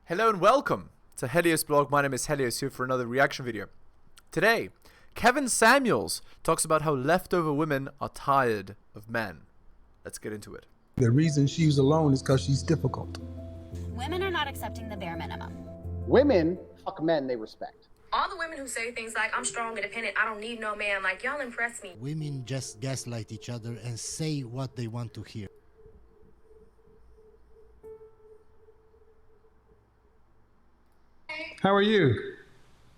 Hello and welcome to heliosblog. My name is Helios, here for another reaction video. Today, Kevin Samuels talks about how leftover women are tired of men. Let's get into it. The reason she's alone is because she's difficult. Women are not accepting the bare minimum. Women fuck men they respect. All the women who say things like, I'm strong, independent, I don't need no man, like, y'all impress me. Women just gaslight each other and say what they want to hear. How are you?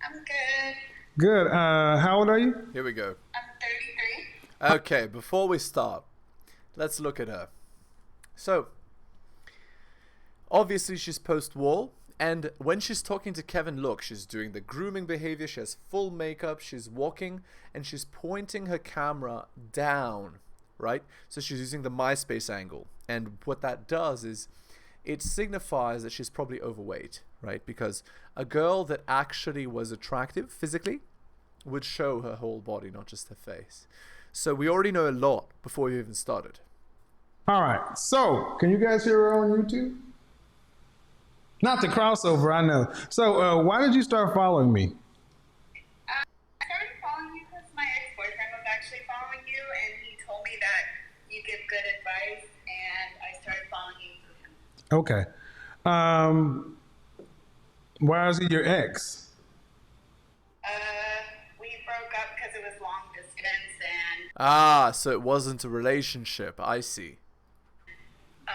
I'm good. Good. How old are you? Here we go. I'm 33. Okay, before we start, let's look at her. So, obviously she's post-war, and when she's talking to Kevin, look, she's doing the grooming behavior, she has full makeup, she's walking, and she's pointing her camera down, right? So she's using the MySpace angle, and what that does is it signifies that she's probably overweight, right? Because a girl that actually was attractive physically would show her whole body, not just her face. So we already know a lot before we even started. All right. So, can you guys hear her on YouTube? Not the crossover, I know. So, why did you start following me? I started following you because my ex-boyfriend was actually following you, and he told me that you give good advice, and I started following you through him. Okay. Why is he your ex? We broke up because it was long distance, and Ah, so it wasn't a relationship. I see. I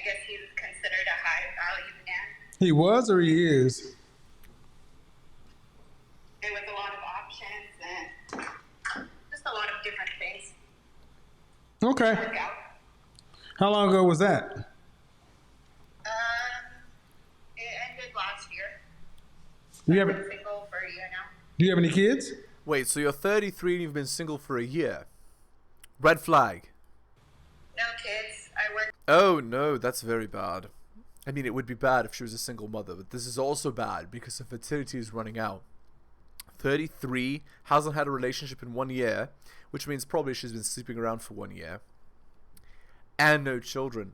guess he's considered a high-value man. He was or he is? There was a lot of options and just a lot of different things. Okay. Work out. How long ago was that? It ended last year. Do you I've have, been single for a year now. do you have any kids? Wait, so you're 33 and you've been single for a year. Red flag. No kids. I work. Oh no, that's very bad. I mean, it would be bad if she was a single mother, but this is also bad because her fertility is running out. 33, hasn't had a relationship in 1 year, which means probably she's been sleeping around for 1 year. And no children.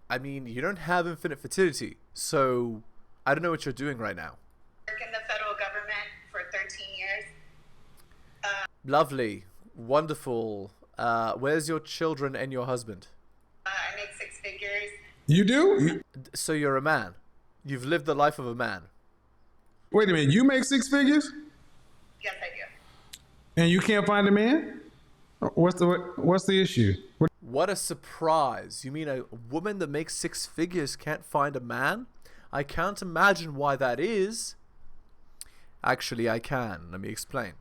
I mean, you don't have infinite fertility, so I don't know what you're doing right now. Work in the federal government for 13 years. Lovely, wonderful. Where's your children and your husband? I make 6 figures. You do? So you're a man. You've lived the life of a man. Wait a minute. You make 6 figures? Yes, I do. And you can't find a man? What's the issue? What a surprise. You mean a woman that makes 6 figures can't find a man? I can't imagine why that is. Actually, I can. Let me explain.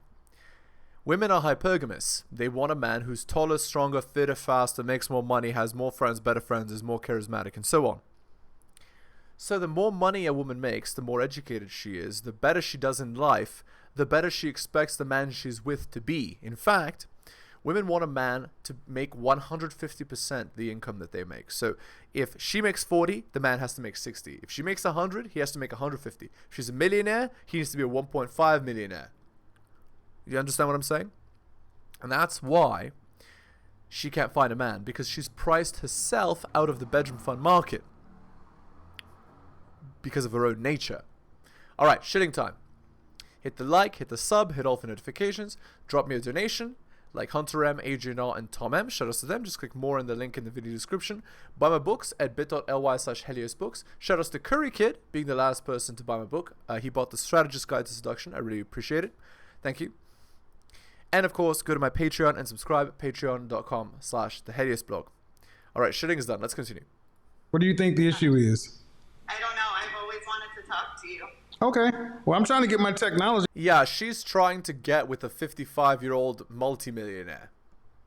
Women are hypergamous. They want a man who's taller, stronger, fitter, faster, makes more money, has more friends, better friends, is more charismatic, and so on. So the more money a woman makes, the more educated she is, the better she does in life, the better she expects the man she's with to be. In fact, women want a man to make 150% the income that they make. So if she makes 40, the man has to make 60. If she makes 100, he has to make 150. If she's a millionaire, he needs to be a 1.5 millionaire. You understand what I'm saying? And that's why she can't find a man, because she's priced herself out of the bedroom fund market because of her own nature. Alright, shitting time. Hit the like, hit the sub, hit all the notifications, drop me a donation, like Hunter M, Adrian R, and Tom M. Shout outs to them. Just click more in the link in the video description. Buy my books at bit.ly/heliosbooks. Shout outs to Curry Kid, being the last person to buy my book. He bought the Strategist Guide to Seduction. I really appreciate it. Thank you. And of course, go to my Patreon and subscribe at patreon.com/theheliosblog. Alright, shitting is done. Let's continue. What do you think the issue is? I don't know. I've always wanted to talk to you. Okay. Well, I'm trying to get my technology. Yeah, she's trying to get with a 55-year-old multimillionaire.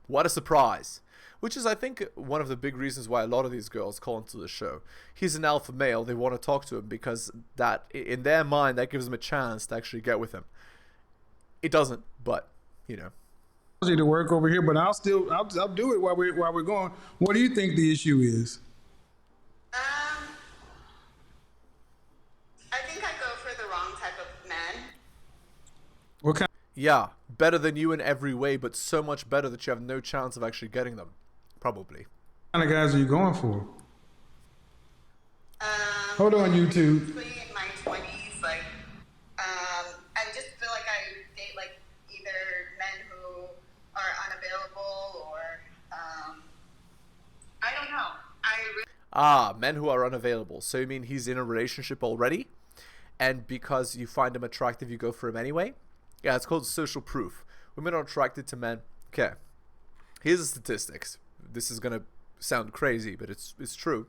What a surprise. Which is, I think, one of the big reasons why a lot of these girls call into the show. He's an alpha male. They want to talk to him because that, in their mind, that gives them a chance to actually get with him. It doesn't, but, you know. To work over here, but I'll do it while we're going. What do you think the issue is? I think I go for the wrong type of men. What kind? Yeah, better than you in every way, but so much better that you have no chance of actually getting them. Probably. What kind of guys are you going for? Hold on, YouTube. In my 20s, like, I just feel like I date like either men who are unavailable or, I don't know. Men who are unavailable. So you mean he's in a relationship already, and because you find him attractive, you go for him anyway? Yeah, it's called social proof. Women are attracted to men. Okay, here's the statistics. This is gonna sound crazy, but it's true.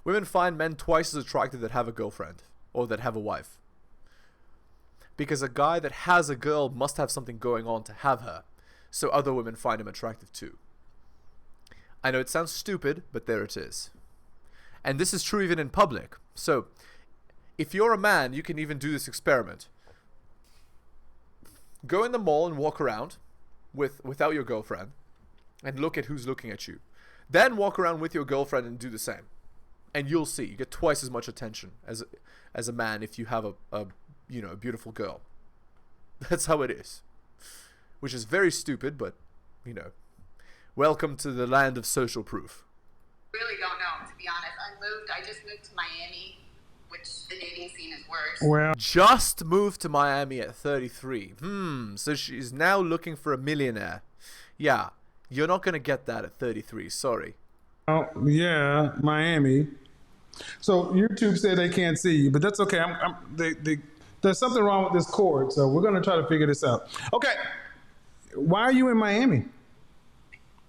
Women find men twice as attractive that have a girlfriend or that have a wife. Because a guy that has a girl must have something going on to have her. So other women find him attractive too. I know it sounds stupid, but there it is. And this is true even in public. So if you're a man, you can even do this experiment. Go in the mall and walk around without your girlfriend and look at who's looking at you. Then walk around with your girlfriend and do the same. And you'll see, you get twice as much attention as a man if you have a beautiful girl. That's how it is. Which is very stupid, but, welcome to the land of social proof. Really don't know, to be honest. I just moved to Miami, which the dating scene is worse. Well, Just moved to Miami at 33. So she's now looking for a millionaire. Yeah, you're not going to get that at 33, sorry. oh, yeah, Miami. So YouTube said they can't see you, but that's okay. There's something wrong with this cord, so we're going to try to figure this out. Okay, why are you in Miami?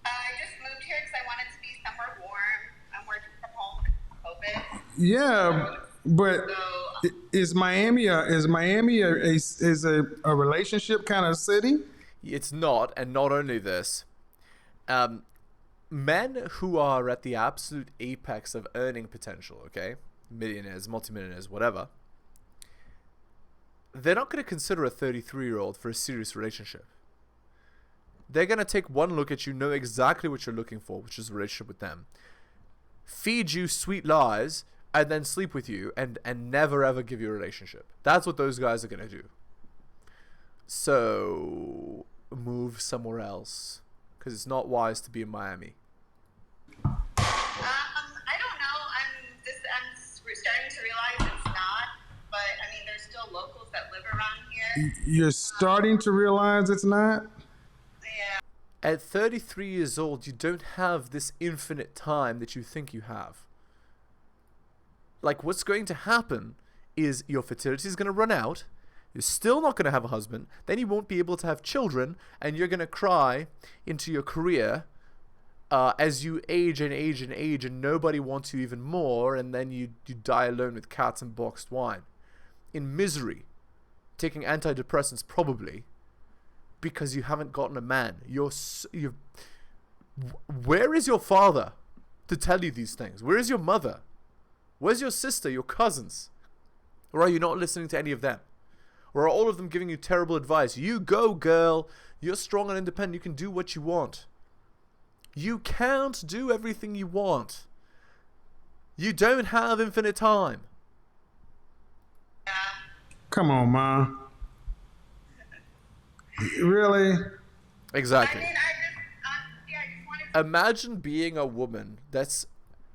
I just moved here because I wanted to be somewhere warm. I'm working from home because of COVID. Yeah, but So, is Miami a relationship kind of city? It's not, and not only this. Men who are at the absolute apex of earning potential, okay? Millionaires, multimillionaires, whatever. They're not going to consider a 33-year-old for a serious relationship. They're going to take one look at you, know exactly what you're looking for, which is a relationship with them. Feed you sweet lies, and then sleep with you, and never ever give you a relationship. That's what those guys are going to do. So, move somewhere else. Because it's not wise to be in Miami. I don't know. I'm starting to realize it's not. But, I mean, there's still locals that live around here. You're starting to realize it's not? Yeah. At 33 years old, you don't have this infinite time that you think you have. Like, what's going to happen is your fertility is going to run out. You're still not going to have a husband. Then you won't be able to have children, and you're going to cry into your career as you age and age and age, and nobody wants you even more, and then you die alone with cats and boxed wine. In misery, taking antidepressants probably, because you haven't gotten a man. Where is your father to tell you these things? Where is your mother? Where's your sister, your cousins? Or are you not listening to any of them? Or are all of them giving you terrible advice? You go, girl. You're strong and independent. You can do what you want. You can't do everything you want. You don't have infinite time. Come on, Ma. Really? Exactly. I mean, I just wanted to... Imagine being a woman that's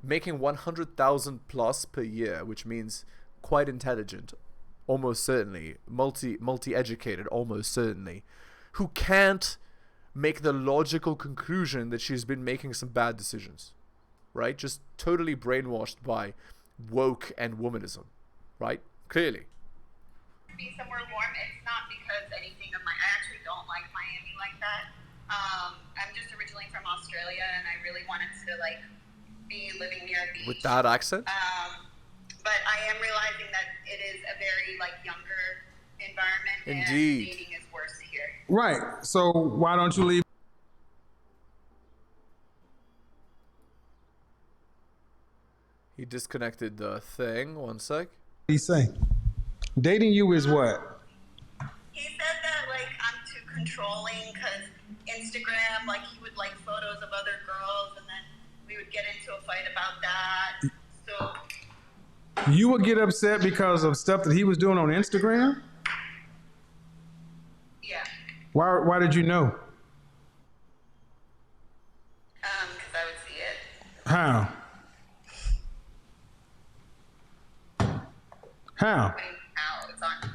making 100,000 plus per year, which means quite intelligent, almost certainly, multi-educated, almost certainly, who can't make the logical conclusion that she's been making some bad decisions, right? Just totally brainwashed by woke and womanism, right? Clearly. Be somewhere warm. It's not because anything of I actually don't like Miami like that. I'm just originally from Australia, and I really wanted to be living near a beach. With that accent? But I am realizing that it is a very younger environment. Indeed. And dating is worse here. Right. So why don't you leave? He disconnected the thing. One sec. He say, dating you is what? He said that I'm too controlling because Instagram, he would like photos of other girls, and then we would get into a fight about that. So you would get upset because of stuff that he was doing on Instagram? yeah, Why did you know? because I would see it. How? How? How? It's on.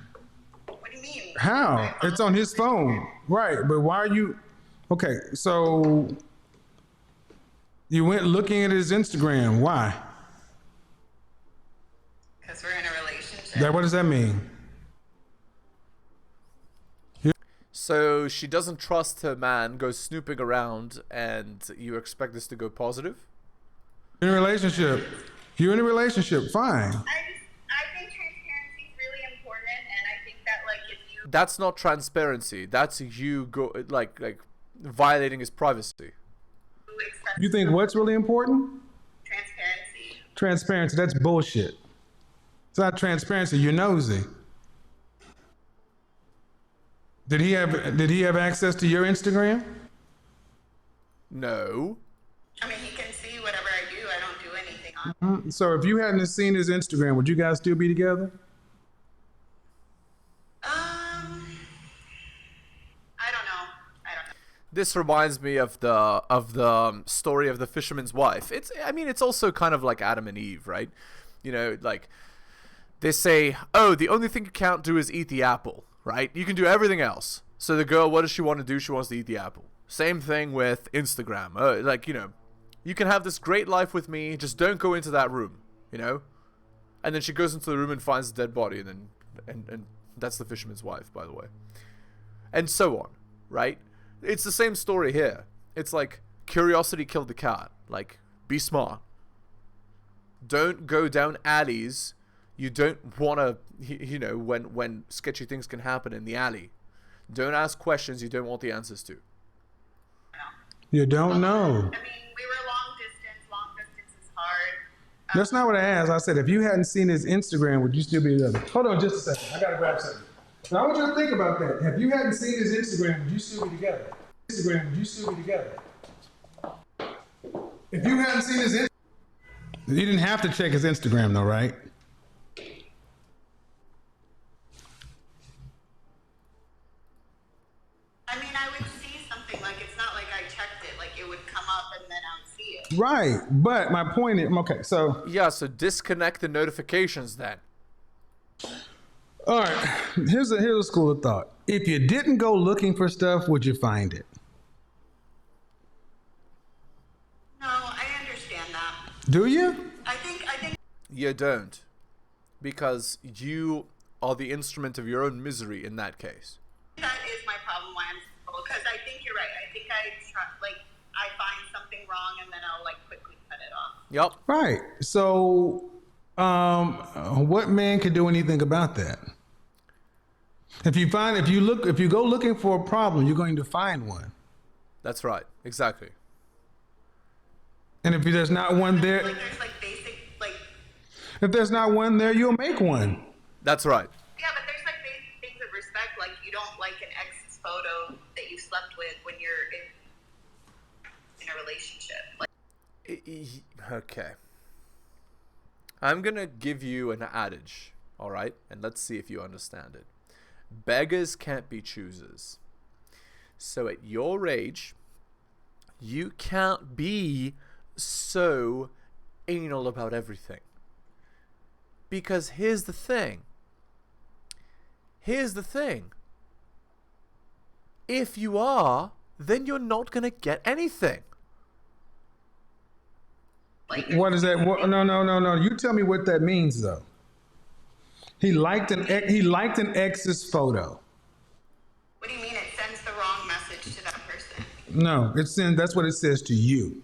What do you mean? How? It's on his phone. Right, but why are you... Okay, so you went looking at his Instagram. Why? Because we're in a relationship. What does that mean? So she doesn't trust her man, goes snooping around, and you expect this to go positive? In a relationship. You're in a relationship, fine. I think transparency is really important, and I think that like if you That's not transparency. That's you like violating his privacy. accept You think what's really important? transparency, Transparency, that's bullshit. It's not transparency, you're nosy. Did he have access to your Instagram? No. I mean, he can see whatever I do. I don't do anything on. So if you hadn't seen his Instagram, would you guys still be together? I don't know. This reminds me of the story of the fisherman's wife. It's also kind of like Adam and Eve, right? You know, like they say, oh, the only thing you can't do is eat the apple, right? You can do everything else. So the girl, what does she want to do? She wants to eat the apple. Same thing with Instagram. Like, you know, you can have this great life with me, just don't go into that room, you know? And then she goes into the room and finds a dead body, and then and that's the fisherman's wife, by the way. And so on, right? It's the same story here. It's like curiosity killed the cat. Like, be smart. Don't go down alleys. You don't want to, you know, when sketchy things can happen in the alley. Don't ask questions you don't want the answers to. You don't know. I mean, we were long distance. Long distance is hard. That's not what I asked. I said, if you hadn't seen his Instagram, would you still be together? Hold on just a second. I got to grab something. Now, I want you to think about that. If you hadn't seen his Instagram, would you still be together? Instagram, would you still be together? If you hadn't seen his Instagram, you didn't have to check his Instagram though, right? I mean, I would see something. Like, it's not like I checked it. Like, it would come up and then I would see it. Right, but my point is, okay, so... Yeah, so disconnect the notifications then. All right, here's a school of thought. If you didn't go looking for stuff, would you find it? No, I understand that. Do you? I think You don't. Because you are the instrument of your own misery in that case. that is my problem why I'm single. Because I think you're right. I think I find something wrong and then I'll like quickly cut it off. Yep. Right. So, what man can do anything about that? If you go looking for a problem, you're going to find one. That's right. Exactly. And if there's not one there, Like there's like basic like if there's not one there, you'll make one. That's right. yeah, but there's like basic things of respect. Like you don't like an ex's photo that you slept with when you're in a relationship. Like Okay. I'm gonna give you an adage, alright? And let's see if you understand it. Beggars can't be choosers. So at your age, you can't be so anal about everything. Because here's the thing. If you are, then you're not gonna get anything. What is that? No. You tell me what that means, though. He liked an ex's photo. what do you mean it sends the wrong message to that person? No, that's what it says to you.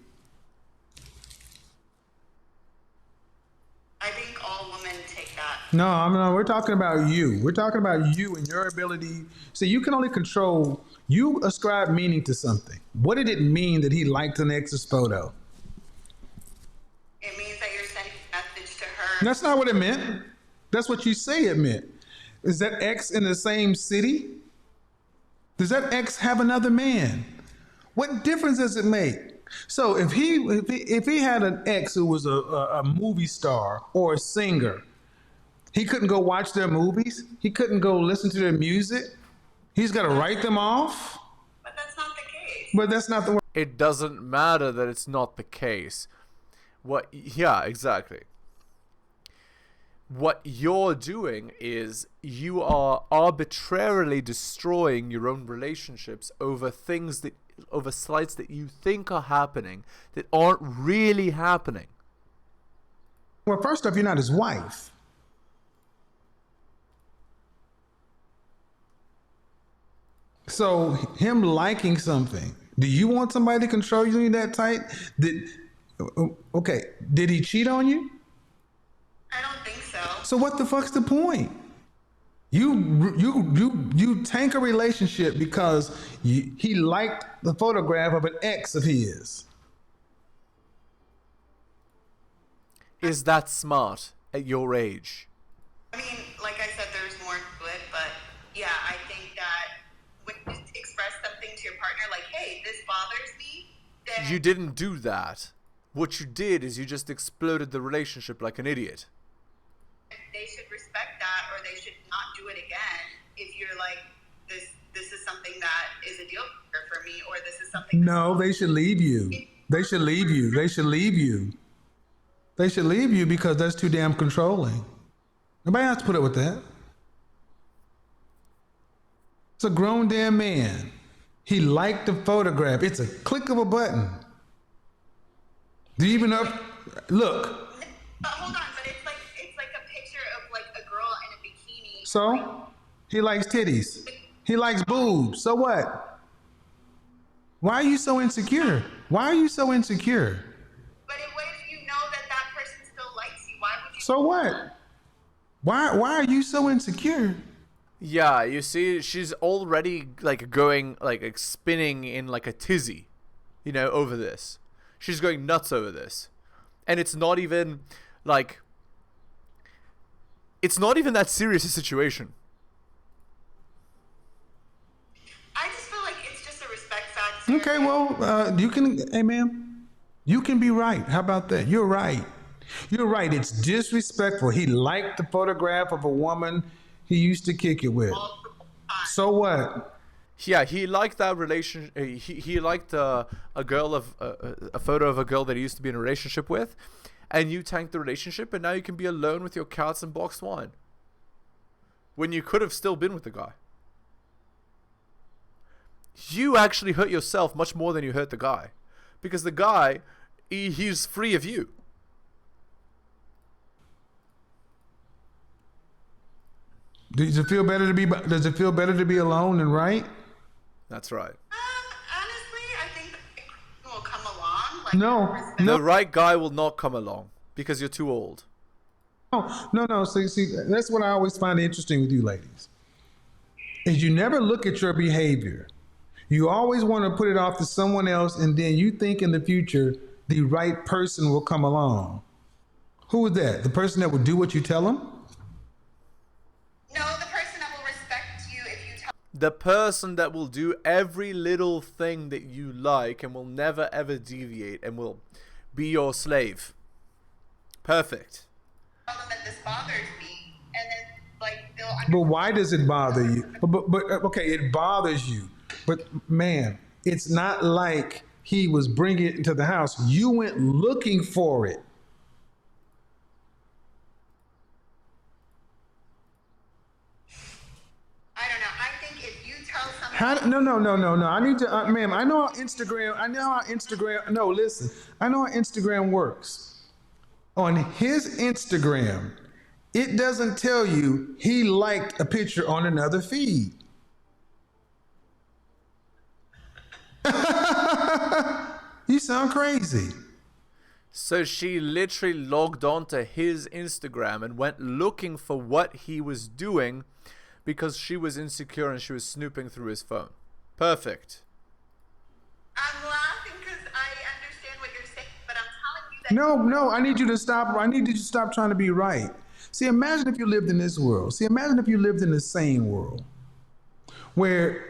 I think all women take that. No, we're talking about you. We're talking about you and your ability. See, you can only control. You ascribe meaning to something. What did it mean that he liked an ex's photo? It means that you're sending a message to her. That's not what it meant. That's what you say it meant. Is that ex in the same city? Does that ex have another man? What difference does it make? So if he had an ex who was a movie star or a singer, he couldn't go watch their movies. He couldn't go listen to their music. He's got to write them off. But that's not the case. But that's not the. It doesn't matter that it's not the case. Yeah, exactly. What you're doing is you are arbitrarily destroying your own relationships over slights that you think are happening that aren't really happening. Well, first off, you're not his wife. So him liking something, do you want somebody to control you that tight? Okay, did he cheat on you? I don't think so. So what the fuck's the point? You tank a relationship because he liked the photograph of an ex of his. Is that smart at your age? I mean, like I said, there's more to it, but yeah, I think that when you express something to your partner, like, hey, this bothers me, then You didn't do that. What you did is you just exploded the relationship like an idiot. they should respect that, or they should not do it again if you're like, this is something that is a deal breaker for me, or this is something. No, they should leave you. They should leave you. They should leave you. They should leave you because that's too damn controlling. Nobody has to put up with that. It's a grown damn man. He liked the photograph. It's a click of a button. Do you even know? Look. But hold on, but it's like a picture of like a girl in a bikini. So he likes titties. He likes boobs. So what? Why are you so insecure? Why are you so insecure? But what if you know that person still likes you? Why would you? So what? Why are you so insecure? Yeah, you see, she's already like going like spinning in like a tizzy, over this. She's going nuts over this. And it's not even that serious a situation. I just feel like it's just a respect factor. Okay, well, you can, hey ma'am, you can be right. How about that? You're right. You're right. It's disrespectful. He liked the photograph of a woman he used to kick it with. So what? Yeah, he liked that relation. He liked a photo of a girl that he used to be in a relationship with, and you tanked the relationship, and now you can be alone with your cats and boxed wine. When you could have still been with the guy. You actually hurt yourself much more than you hurt the guy, because the guy, he's free of you. Does it feel better to be alone and right? That's right. Honestly, I think it will come along. Like, No. The right guy will not come along because you're too old. No. See, that's what I always find interesting with you ladies. Is you never look at your behavior. You always want to put it off to someone else, and then you think in the future the right person will come along. Who is that? The person that will do what you tell them? No, the person that will respect you if you tell. The person that will do every little thing that you like and will never ever deviate and will be your slave. Perfect. Tell them that this bothers me, and then like they'll. But why does it bother you? But okay, it bothers you. But man, it's not like he was bringing it into the house. You went looking for it. I don't know. I think if you tell someone. No. I need to, ma'am. I know how Instagram. No, listen. I know how Instagram works. On his Instagram, it doesn't tell you he liked a picture on another feed. You sound crazy. So she literally logged on to his Instagram and went looking for what he was doing because she was insecure and she was snooping through his phone. Perfect. I'm laughing because I understand what you're saying, but I'm telling you that. No, I need you to stop. I need you to stop trying to be right. See, imagine if you lived in this world. See, imagine if you lived in the sane world where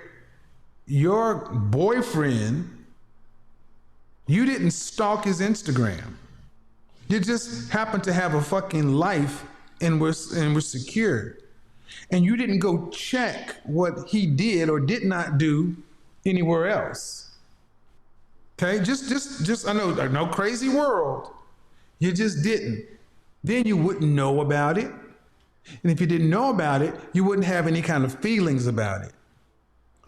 your boyfriend, you didn't stalk his Instagram. You just happened to have a fucking life and we're secure. And you didn't go check what he did or did not do anywhere else. Okay, just I know crazy world. You just didn't. Then you wouldn't know about it. And if you didn't know about it, you wouldn't have any kind of feelings about it.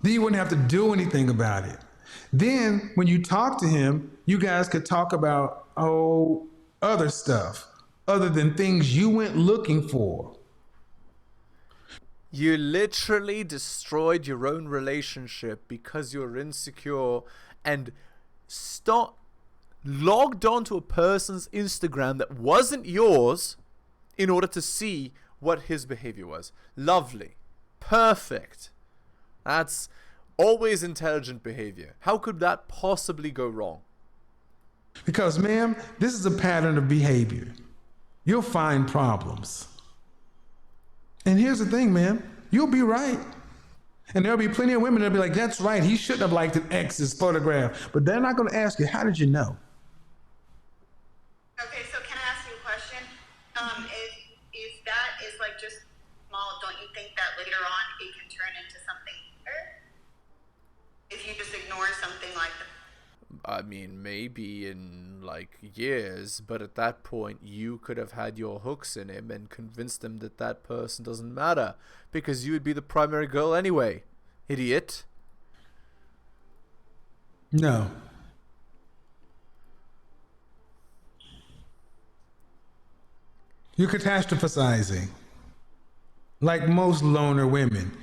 Then you wouldn't have to do anything about it. Then when you talk to him, you guys could talk about, other stuff other than things you went looking for. You literally destroyed your own relationship because you're insecure and logged onto a person's Instagram that wasn't yours in order to see what his behavior was. Lovely. Perfect. That's always intelligent behavior. How could that possibly go wrong? Because, ma'am, this is a pattern of behavior. You'll find problems. And here's the thing, ma'am, you'll be right. And there'll be plenty of women that'll be like, that's right, he shouldn't have liked an ex's photograph. But they're not going to ask you, how did you know? Okay, so can I ask you a question? If that is like just small, don't you think that later on it can turn into something bigger? If you just ignore something like that? I mean, maybe in like years, but at that point you could have had your hooks in him and convinced him that that person doesn't matter because you would be the primary girl anyway. Idiot. No. You're catastrophizing. Like most loner women.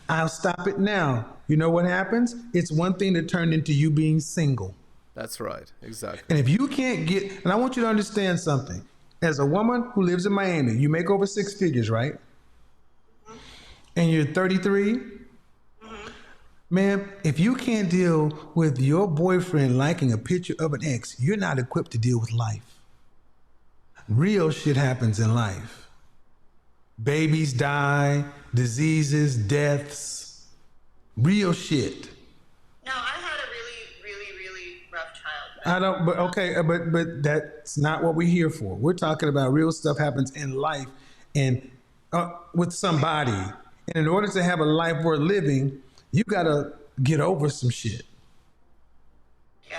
I'll stop it now. You know what happens? It's one thing that turned into you being single. That's right. Exactly. And if you can't get, and I want you to understand something. As a woman who lives in Miami, you make over 6 figures, right? Mm-hmm. And you're 33? Mm-hmm. Ma'am, if you can't deal with your boyfriend liking a picture of an ex, you're not equipped to deal with life. Real shit happens in life. Babies die, diseases, deaths, real shit. No, I had a really rough childhood. I don't, but okay, but that's not what we're here for. We're talking about real stuff happens in life and with somebody. And in order to have a life worth living, you gotta get over some shit. Yeah.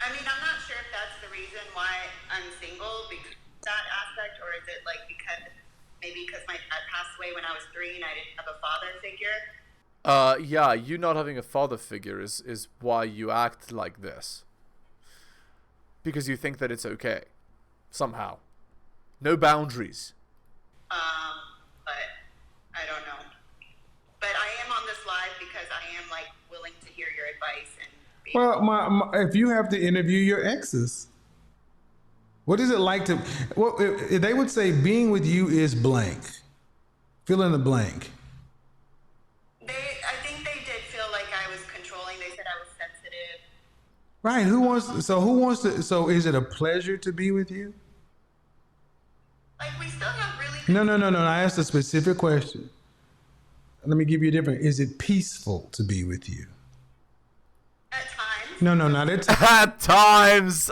I mean, I'm not sure if that's the reason why I'm single, because that aspect, or is it like because my dad passed away when I was 3 and I didn't have a father figure? Yeah, you not having a father figure is why you act like this. Because you think that it's okay. Somehow. No boundaries. But I don't know. But I am on this live because I am like willing to hear your advice and be. Well, if you have to interview your exes, what is it like to? Well, they would say being with you is blank. Fill in the blank. I think they did feel like I was controlling. They said I was sensitive. Right. Who wants to? So is it a pleasure to be with you? Like we still have really. No. I asked a specific question. Let me give you a different. Is it peaceful to be with you? At times. No, not at times. At times.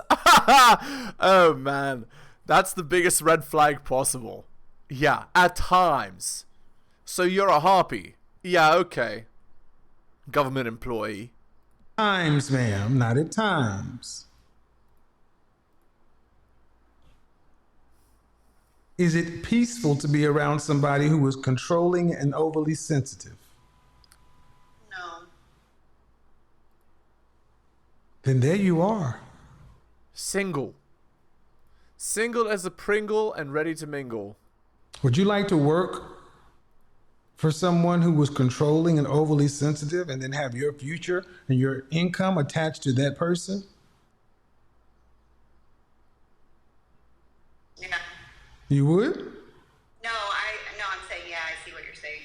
Oh man, that's the biggest red flag possible. Yeah, at times. So you're a harpy. Yeah, okay. Government employee. Times, ma'am, not at times. Is it peaceful to be around somebody who is controlling and overly sensitive? No. Then there you are. Single. Single as a Pringle and ready to mingle. Would you like to work for someone who was controlling and overly sensitive and then have your future and your income attached to that person? Yeah. You would? No, I'm saying, yeah, I see what you're saying.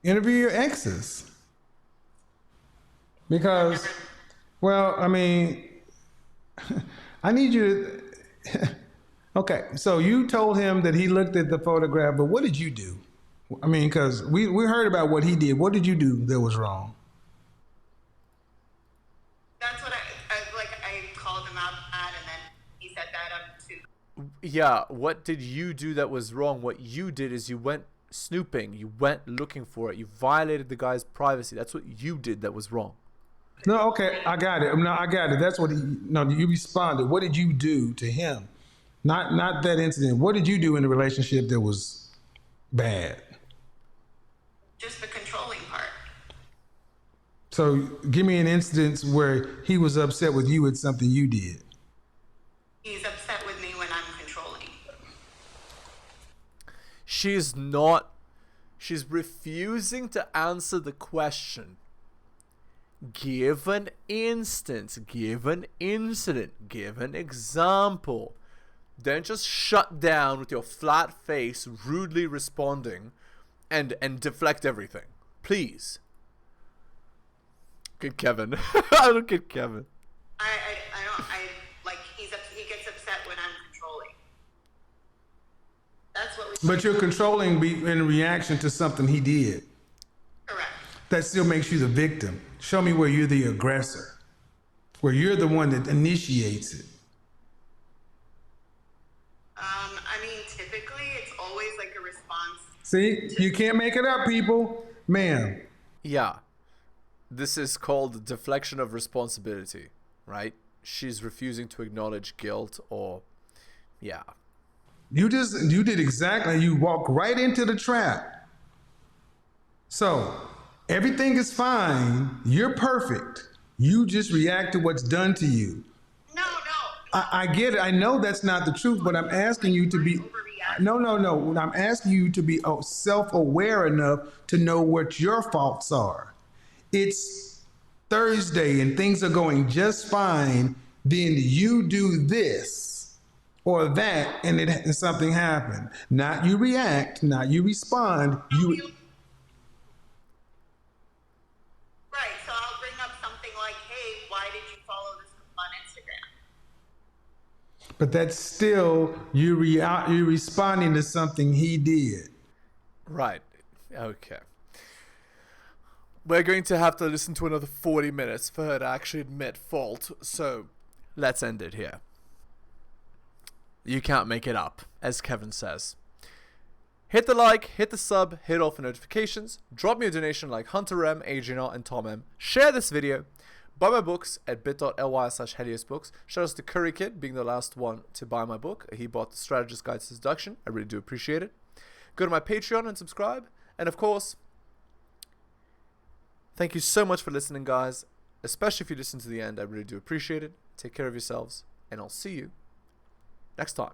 Interview your exes. Because, well, I mean, I need you to, okay, so you told him that he looked at the photograph, but what did you do? I mean, because we heard about what he did. What did you do that was wrong? That's what I called him out at, and then he set that up too. Yeah, what did you do that was wrong? What you did is you went snooping. You went looking for it. You violated the guy's privacy. That's what you did that was wrong. No, okay, I got it. No, I got it. That's what you responded. What did you do to him Not that incident. What did you do in the relationship that was bad? Just the controlling part. So give me an instance where he was upset with you at something you did. He's upset with me when I'm controlling. She's not. She's refusing to answer the question. Give an instance. Give an incident. Give an example. Don't just shut down with your flat face, rudely responding, and deflect everything. Please. Good Kevin. I don't get Kevin. I like he gets upset when I'm controlling. That's what we. But you're controlling in reaction to something he did. Correct. That still makes you the victim. Show me where you're the aggressor, where you're the one that initiates it. I mean, typically it's always like a response. See, you can't make it up, people. Ma'am. Yeah. This is called deflection of responsibility, right? She's refusing to acknowledge guilt or, yeah. You did exactly, you walked right into the trap. So, everything is fine. You're perfect. You just react to what's done to you. No. I get it. I know that's not the truth, but I'm asking you to be... No. I'm asking you to be self-aware enough to know what your faults are. It's Thursday and things are going just fine. Then you do this or that and something happened. Not you react, not you respond. Right, so I'll bring up something like, hey, why did you follow this on Instagram? But that's still you responding to something he did. Right. Okay. We're going to have to listen to another 40 minutes for her to actually admit fault, so let's end it here. You can't make it up, as Kevin says. Hit the like, hit the sub, hit all for notifications, drop me a donation like Hunter M, Adrian R, and Tom M, share this video, buy my books at bit.ly/heliosblog. Shout out to Curry Kid being the last one to buy my book. He bought the Strategist Guide to Seduction. I really do appreciate it. Go to my Patreon and subscribe. And of course, thank you so much for listening, guys. Especially if you listen to the end. I really do appreciate it. Take care of yourselves. And I'll see you next time.